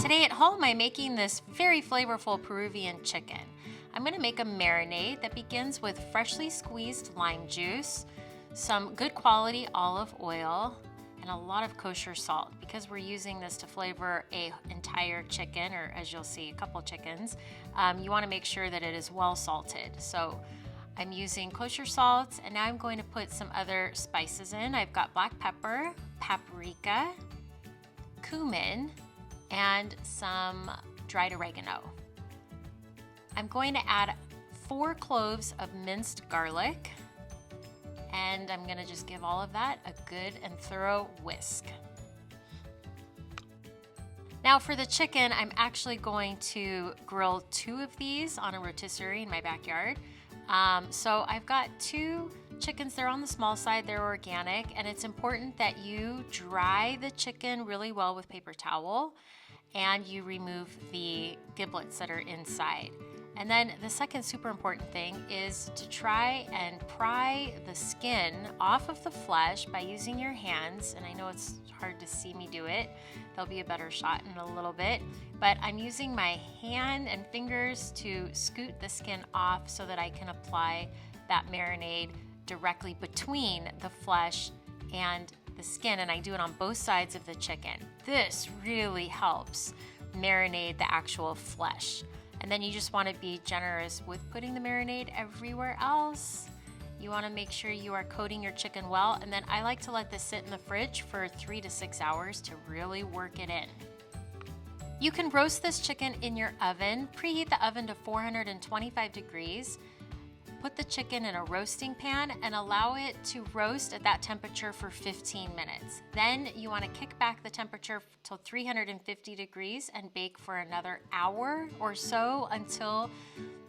Today at home, I'm making this very flavorful Peruvian chicken. I'm going to make a marinade that begins with freshly squeezed lime juice, some good quality olive oil, and a lot of kosher salt. Because we're using this to flavor an entire chicken, or as you'll see, a couple chickens, you want to make sure that it is well salted. So I'm using kosher salt, and now I'm going to put some other spices in. I've got black pepper, paprika, cumin, and some dried oregano. I'm going to add 4 cloves of minced garlic, and I'm going to just give all of that a good and thorough whisk. Now for the chicken, I'm actually going to grill 2 of these on a rotisserie in my backyard. So I've got 2 chickens. They're on the small side, they're organic, and it's important that you dry the chicken really well with paper towel and you remove the giblets that are inside. And then the second super important thing is to try and pry the skin off of the flesh by using your hands. And I know it's hard to see me do it. There'll be a better shot in a little bit. But I'm using my hand and fingers to scoot the skin off so that I can apply that marinade directly between the flesh and the skin. And I do it on both sides of the chicken. This really helps marinate the actual flesh. And then you just want to be generous with putting the marinade everywhere else. You want to make sure you are coating your chicken well. And then I like to let this sit in the fridge for 3 to 6 hours to really work it in. You can roast this chicken in your oven. Preheat the oven to 425 degrees. Put the chicken in a roasting pan and allow it to roast at that temperature for 15 minutes. Then you want to kick back the temperature till 350 degrees and bake for another hour or so until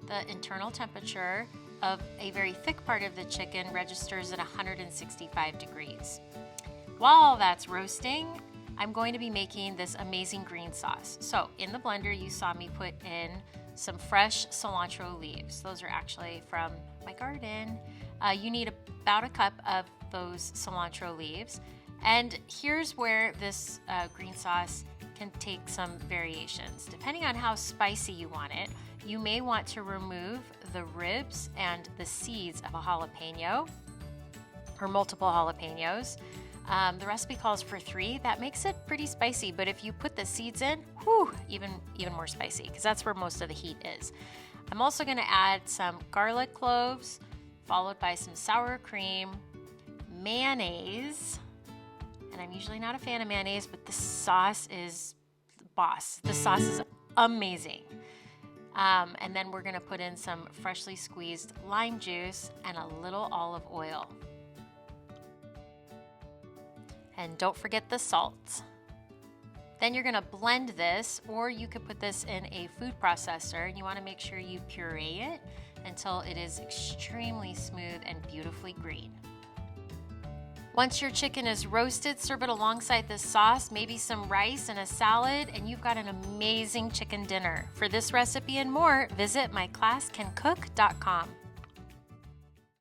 the internal temperature of a very thick part of the chicken registers at 165 degrees. While that's roasting, I'm going to be making this amazing green sauce. So in the blender, you saw me put in some fresh cilantro leaves. Those are actually from my garden. You need about a cup of those cilantro leaves. And here's where this green sauce can take some variations. Depending on how spicy you want it, you may want to remove the ribs and the seeds of a jalapeno or multiple jalapenos. The recipe calls for 3. That makes it pretty spicy, but if you put the seeds in, even more spicy, because that's where most of the heat is. I'm also going to add some garlic cloves, followed by some sour cream, mayonnaise, and I'm usually not a fan of mayonnaise, but the sauce is the boss. The sauce is amazing. And then we're going to put in some freshly squeezed lime juice and a little olive oil. And don't forget the salt. Then you're gonna blend this, or you could put this in a food processor, and you wanna make sure you puree it until it is extremely smooth and beautifully green. Once your chicken is roasted, serve it alongside this sauce, maybe some rice and a salad, and you've got an amazing chicken dinner. For this recipe and more, visit myclasscancook.com.